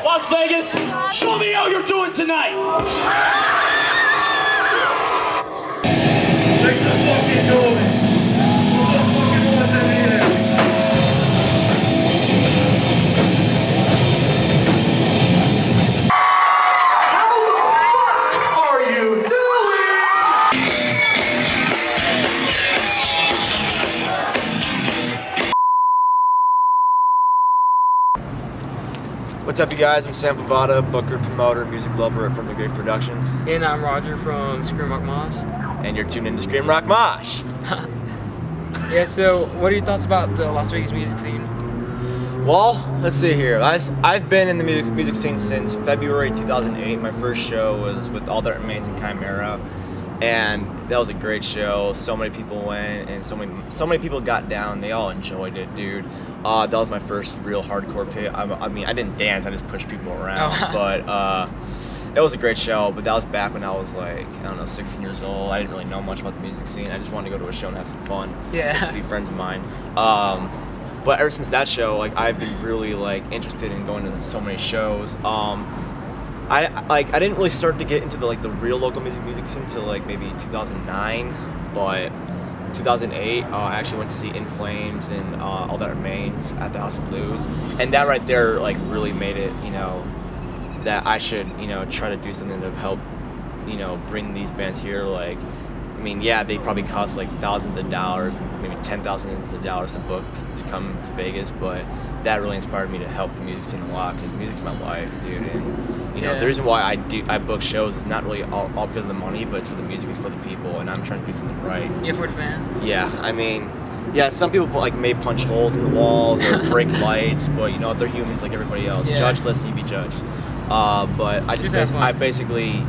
Las Vegas, show me how you're doing tonight. Make some fucking noise. Put some fucking noise in the air. How the fuck are you doing? What's up, you guys? I'm Sam Favata, booker, promoter, music lover from the Great Productions. And I'm Roger from ScreamRockMosh. And you're tuned in to ScreamRockMosh. Yeah, so what are your thoughts about the Las Vegas music scene? Well, let's see here. I've been in the music scene since February 2008. My first show was with All That Remains and Chimera. And that was a great show. So many people went, and so many people got down. They all enjoyed it, dude. That was my first real hardcore pit. I mean, I didn't dance. I just pushed people around. Oh. But it was a great show. But that was back when I was like, I don't know, 16 years old. I didn't really know much about the music scene. I just wanted to go to a show and have some fun. Yeah. With a few friends of mine. But ever since that show, like, I've been really like interested in going to so many shows. I didn't really start to get into the real local music scene until like maybe 2009, but 2008 I actually went to see In Flames and All That Remains at the House of Blues, and that right there like really made it, you know, that I should, you know, try to do something to help, you know, bring these bands here. Like, I mean, yeah, they probably cost like thousands of dollars, maybe $10,000s of dollars to book to come to Vegas, but that really inspired me to help the music scene a lot, because music's my life, dude. And you know, the reason why I book shows is not really all because of the money, but it's for the music, it's for the people, and I'm trying to do something right. Yeah, for the fans. Yeah, I mean, yeah, some people like may punch holes in the walls or break lights, but you know, they're humans like everybody else. Yeah. Judge lest you be judged. But I basically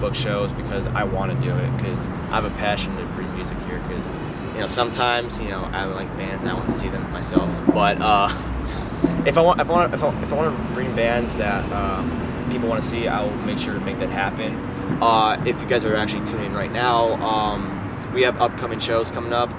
book shows because I want to do it, because I have a passion to bring music here. Because you know, sometimes, you know, I like bands and I want to see them myself. But if I want to bring bands that people want to see, I will make sure to make that happen. If you guys are actually tuning in right now, we have upcoming shows coming up.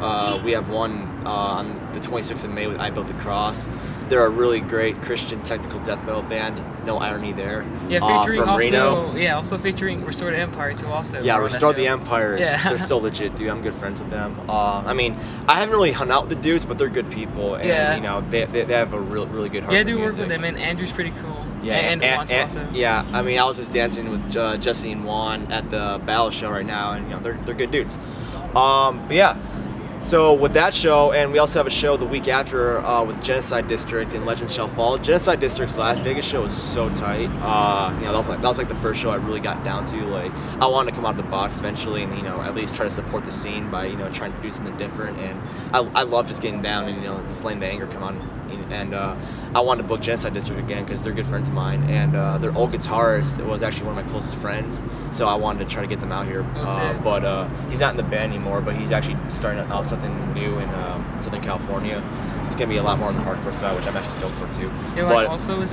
We have one on the 26th of May with I Built the Cross. They're a really great Christian technical death metal band. No irony there. Yeah, featuring from Reno. also featuring Restore the Empire too. Also. Yeah, Restore the Empire. Yeah. They're still legit, dude. I'm good friends with them. I mean, I haven't really hung out with the dudes, but they're good people, and you know, they have a really good heart. Yeah, I do for work music. with them, and Andrew's pretty cool. Yeah, and also. Yeah, I mean, I was just dancing with Jesse and Juan at the Battle show right now, and you know, they're good dudes. But yeah, so with that show, and we also have a show the week after with Genocide District and Legend Shall Fall. Genocide District's Las Vegas show was so tight. You know, that was like the first show I really got down to. Like, I wanted to come out of the box eventually, and you know, at least try to support the scene by, you know, trying to do something different. And I love just getting down and, you know, just letting the anger come out. And I wanted to book Genocide District again because they're good friends of mine, and their old guitarist was actually one of my closest friends, so I wanted to try to get them out here. But he's not in the band anymore, but he's actually starting out something new in Southern California. It's gonna be a lot more on the hardcore side, which I'm actually stoked for too. Yeah, but also is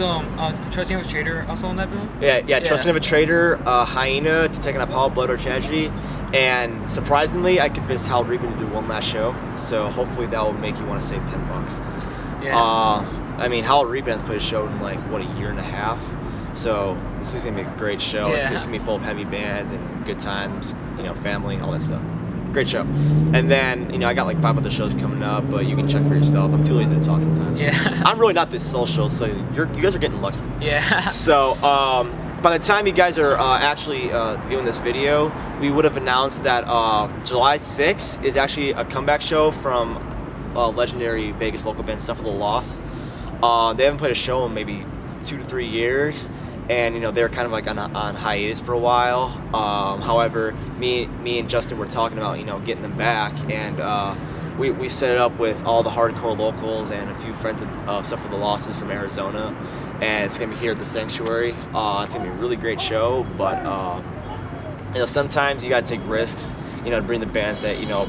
Trusting of a Traitor also on that bill? Yeah, Trusting of a Traitor, Hyena, To Take an Apollo, Blood or Tragedy. And surprisingly, I convinced Hal Regan to do one last show, so hopefully that will make you want to save $10. Yeah. I mean, Hal Regan has put a show in like, what, a year and a half? So this is gonna be a great show. Yeah. It's gonna be full of heavy bands and good times, you know, family, all that stuff. Great show. And then, you know, I got like 5 other shows coming up, but you can check for yourself. I'm too lazy to talk sometimes. Yeah. I'm really not this social, so you guys are getting lucky. Yeah. So by the time you guys are actually viewing this video, we would have announced that July 6th is actually a comeback show from legendary Vegas local band Suffer the Loss. They haven't played a show in maybe 2 to 3 years, and you know, they're kind of like on hiatus for a while. However, me and Justin were talking about, you know, getting them back, and we set it up with all the hardcore locals and a few friends of Suffer the Losses from Arizona, and it's gonna be here at the Sanctuary. It's gonna be a really great show, but you know, sometimes you gotta take risks, you know, to bring the bands that you know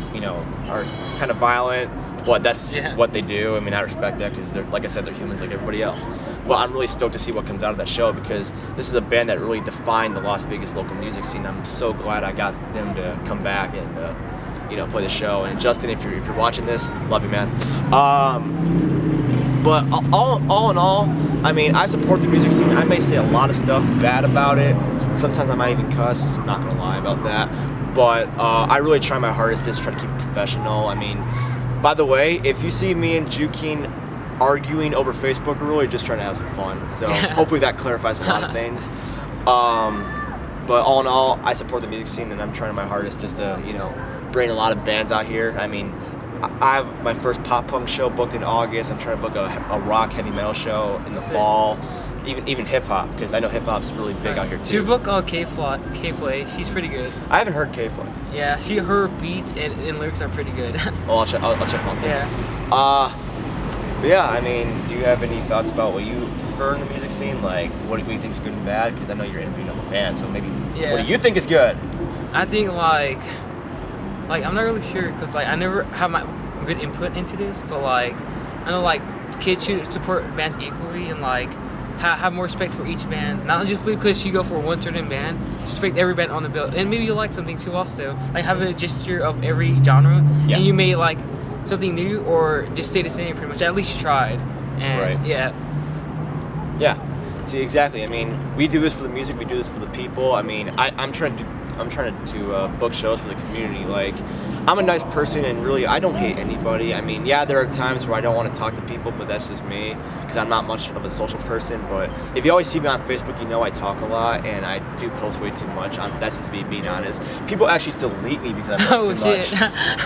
are kind of violent. But that's what they do. I mean, I respect that, because they're, like I said, they're humans like everybody else. But I'm really stoked to see what comes out of that show, because this is a band that really defined the Las Vegas local music scene. I'm so glad I got them to come back and you know, play the show. And Justin, if you're watching this, love you, man. But all in all, I mean, I support the music scene. I may say a lot of stuff bad about it. Sometimes I might even cuss. I'm not gonna lie about that. But I really try my hardest to just try to keep it professional. I mean, by the way, if you see me and Jukeen arguing over Facebook, we're really just trying to have some fun. So hopefully that clarifies a lot of things. But all in all, I support the music scene, and I'm trying my hardest just to, you know, bring a lot of bands out here. I mean, I have my first pop punk show booked in August. I'm trying to book a rock heavy metal show in the fall. Even hip hop, because I know hip hop's really big out here too. Should book K-Flay. She's pretty good. I haven't heard K-Flay. Yeah, her beats and lyrics are pretty good. Well, I'll check them out. Yeah. But yeah, I mean, do you have any thoughts about what you prefer in the music scene? Like, what do you think is good and bad? Because I know you're interviewing other bands, so maybe what do you think is good? I think like I'm not really sure, because like I never have my good input into this, but like I know like kids should support bands equally and like have more respect for each band, not just because you go for one certain band. Respect every band on the bill, and maybe you like something too also. Like have a gesture of every genre, and you may like something new or just stay the same pretty much. At least you tried, and yeah. See, exactly. I mean, we do this for the music. We do this for the people. I mean, I'm trying to book shows for the community. Like, I'm a nice person, and really, I don't hate anybody. I mean, yeah, there are times where I don't want to talk to people, but that's just me, because I'm not much of a social person. But if you always see me on Facebook, you know I talk a lot, and I do post way too much. That's just me being honest. People actually delete me because I post too much.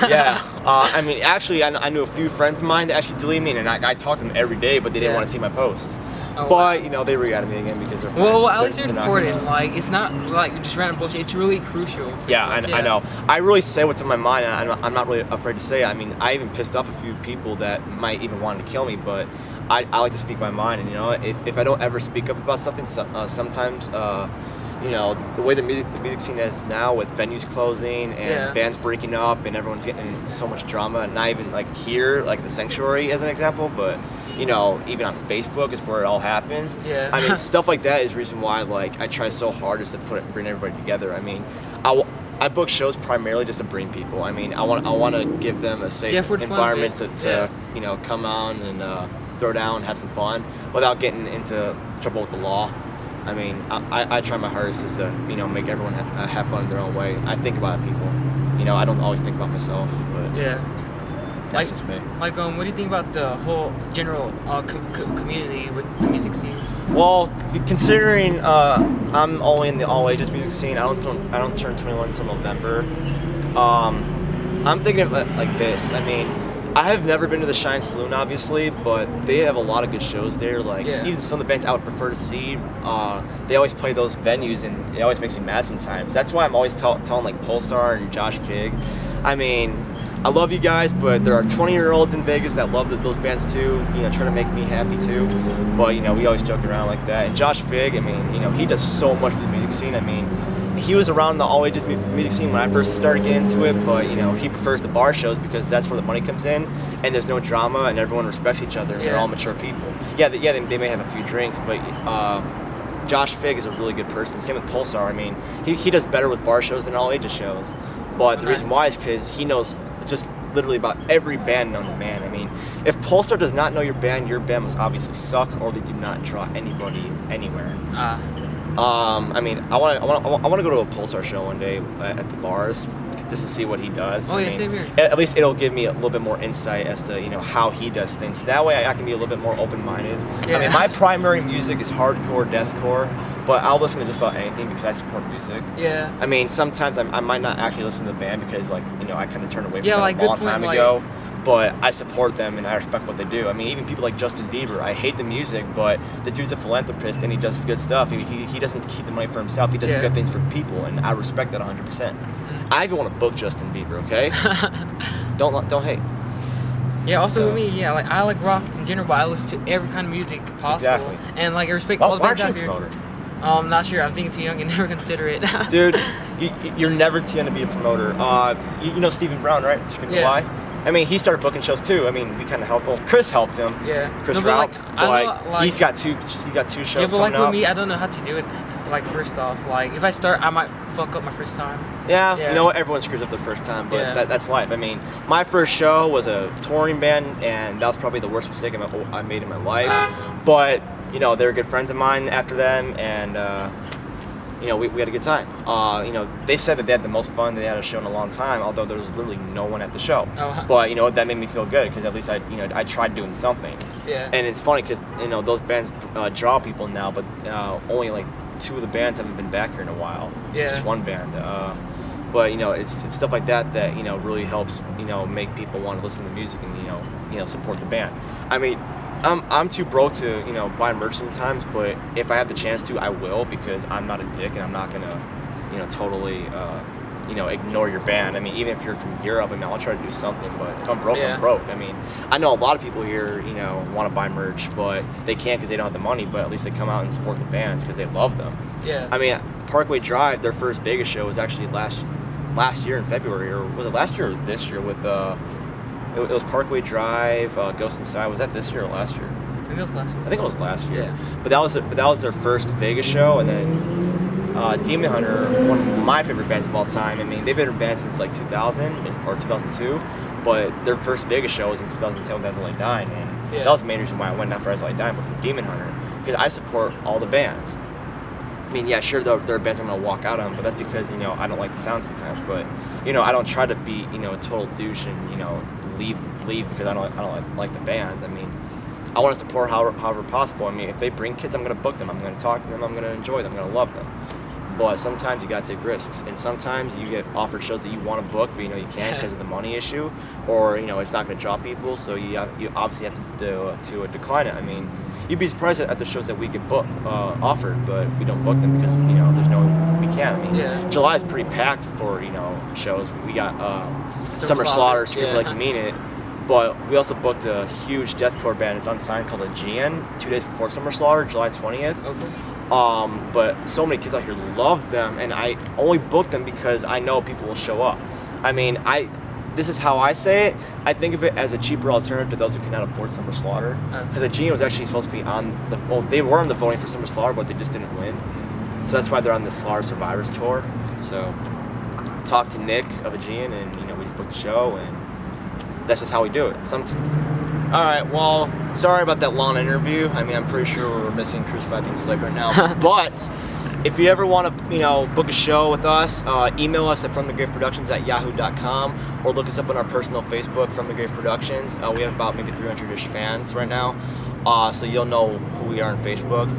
Yeah. I mean, actually, I knew a few friends of mine that actually deleted me, and I talk to them every day, but they didn't want to see my posts. Oh, but you know, they re-added me again because they're friends. Well, at least they're important. Like, it's not like just random bullshit. It's really crucial. Yeah, I know. I really say what's in my mind, and I'm not really afraid to say it. I mean, I even pissed off a few people that might even want to kill me, but I like to speak my mind. And you know, if I don't ever speak up about something, sometimes you know, the way the music scene is now, with venues closing and bands breaking up and everyone's getting into so much drama, not even like here, like the Sanctuary as an example, but you know, even on Facebook is where it all happens. Yeah. I mean, stuff like that is the reason why like I try so hard is to bring everybody together. I mean, I book shows primarily just to bring people. I mean, I want to give them a safe environment to you know, come on and throw down and have some fun without getting into trouble with the law. I mean, I try my hardest just to, you know, make everyone have fun in their own way. I think about people. You know, I don't always think about myself, but that's just me. Like, what do you think about the whole general community with the music scene? Well, considering I'm only in the all ages music scene, I don't turn 21 until November. I'm thinking of it like this. I mean, I have never been to the Shine Saloon, obviously, but they have a lot of good shows there. Like, even some of the bands I would prefer to see, they always play those venues, and it always makes me mad sometimes. That's why I'm always telling like Pulsar and Josh Fig. I mean, I love you guys, but there are 20-year-olds in Vegas that love those bands too, you know, trying to make me happy too. But, you know, we always joke around like that. And Josh Fig, I mean, you know, he does so much for the music scene. I mean, he was around the all ages music scene when I first started getting into it, but you know, he prefers the bar shows because that's where the money comes in, and there's no drama, and everyone respects each other, and they're all mature people. Yeah, they may have a few drinks, but Josh Fig is a really good person. Same with Pulsar. I mean, he does better with bar shows than all ages shows. But the reason why is because he knows just literally about every band known to man. I mean, if Pulsar does not know your band must obviously suck, or they do not draw anybody anywhere. I mean, I want to go to a Pulsar show one day at the bars just to see what he does. Oh, I yeah, mean, same here. At least it'll give me a little bit more insight as to, you know, how he does things. That way I can be a little bit more open-minded. Yeah. I mean, my primary music is hardcore, deathcore, but I'll listen to just about anything because I support music. Yeah. I mean, sometimes I might not actually listen to the band because, like, you know, I kind of turned away from them like, a long time ago. But I support them and I respect what they do. I mean, even people like Justin Bieber, I hate the music, but the dude's a philanthropist and he does good stuff. He doesn't keep the money for himself. He does good things for people, and I respect that 100%. I even want to book Justin Bieber, okay? don't hate. Yeah, also with me, like I like rock in general, but I listen to every kind of music possible. Exactly. And like I respect all the bands out here. Promoter? I'm not sure. I'm thinking too young and never consider it. Dude, you're never too young to be a promoter. You know Stephen Brown, right? Why? I mean, he started booking shows too. I mean, we kind of helped. Well, Chris helped him. Yeah. Chris Rauch. He's got two shows coming up. Yeah, but like with me, I don't know how to do it. like first off, like if I start, I might fuck up my first time. Yeah, Yeah. you know what? Everyone screws up the first time, but Yeah. that's life. I mean, my first show was a touring band, and that was probably the worst mistake I made in my life. But, you know, they were good friends of mine after them, and, you know, we had a good time. You know, they said that they had the most fun they had a show in a long time, although there was literally no one at the show. Oh. But, you know, that made me feel good, because at least I tried doing something. Yeah. And it's funny, because, you know, those bands draw people now, but only, like, 2 of the bands haven't been back here in a while. Yeah. Just one band. But you know, it's stuff like that you know really helps, you know, make people want to listen to the music and you know support the band. I mean, I'm too broke to, you know, buy merch sometimes, but if I have the chance to, I will, because I'm not a dick and I'm not gonna, you know, totally you know, ignore your band. I mean, even if you're from Europe, I mean, I'll try to do something, but if I'm broke, Yeah. I'm broke. I mean, I know a lot of people here, you know, want to buy merch, but they can't because they don't have the money, but at least they come out and support the bands because they love them. Yeah. I mean, Parkway Drive, their first Vegas show was actually last year in February, or was it last year or this year with, it was Parkway Drive, Ghost Inside. Was that this year or last year? Maybe it was last year. I think it was last year. Yeah. But that was their first Vegas show, and then Demon Hunter, one of my favorite bands of all time. I mean, they've been a band since like 2000 or 2002, but their first Vegas show was in 2010, 2009, and Yeah. that was the main reason why I went, not for As I Die, but for Demon Hunter, because I support all the bands. I mean, yeah, sure, there are bands I'm gonna walk out on, but that's because, you know, I don't like the sound sometimes. But, you know, I don't try to be, you know, a total douche and, you know, leave because I don't like the bands. I mean, I want to support however possible. I mean, if they bring kids, I'm gonna book them. I'm gonna talk to them. I'm gonna enjoy them. I'm gonna love them. But sometimes you gotta take risks, and sometimes you get offered shows that you want to book, but you know you can't because of the money issue, or you know it's not gonna draw people. So you obviously have to decline it. I mean, you'd be surprised at the shows that we get offered, but we don't book them because, you know, we can't. I mean, Yeah. July is pretty packed for, you know, shows. We got Summer Slaughter, Scream yeah. Like You Mean It, but we also booked a huge deathcore band. It's unsigned called Aegean 2 days before Summer Slaughter, July 20th. Okay. But so many kids out here love them, and I only book them because I know people will show up. I mean, this is how I say it. I think of it as a cheaper alternative to those who cannot afford Summer Slaughter. Because Aegean was actually supposed to be they were on the voting for Summer Slaughter, but they just didn't win. So that's why they're on the Slaughter Survivors Tour. So talk to Nick of Aegean, and, you know, we just booked the show, and that's just how we do it. All right, well, sorry about that long interview. I mean, I'm pretty sure we're missing Crucified Being Slick right now. But if you ever want to, you know, book a show with us, email us at fromthegraveproductions@yahoo.com, or look us up on our personal Facebook, From the Grave Productions. We have about maybe 300-ish fans right now, so you'll know who we are on Facebook.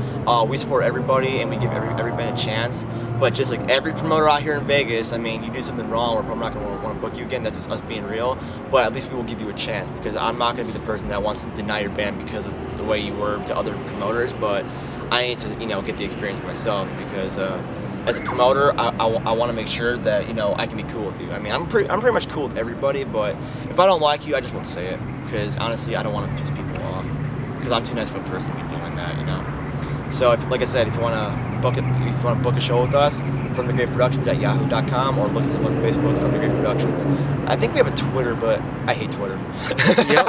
We support everybody, and we give every band a chance. But just like every promoter out here in Vegas, I mean, you do something wrong, we're probably not going to want to book you again. That's just us being real. But at least we will give you a chance, because I'm not going to be the person that wants to deny your band because of the way you were to other promoters. But I need to, you know, get the experience myself, because as a promoter, I want to make sure that, you know, I can be cool with you. I mean, I'm pretty much cool with everybody, but if I don't like you, I just won't say it, because honestly, I don't want to piss people off, because I'm too nice of a person to be doing that, you know. So, like I said, if you want to book a show with us, From the Grave Productions at yahoo.com, or look us up on Facebook, From the Grave Productions. I think we have a Twitter, but I hate Twitter. Yep.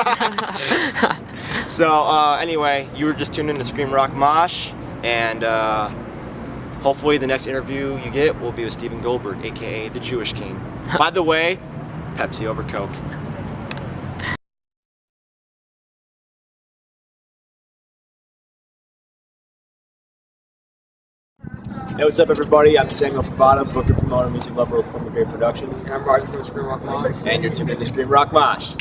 So anyway, you were just tuned in to Scream Rock Mosh, and hopefully the next interview you get will be with Steven Goldberg, aka the Jewish King. By the way, Pepsi over Coke. Hey, what's up, everybody? I'm Sam Favata, booker, promoter, music lover with From the Grave Productions. And I'm Roger from ScreamRockMosh. And you're tuned in to Scream Rock Mosh.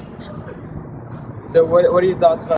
So what are your thoughts about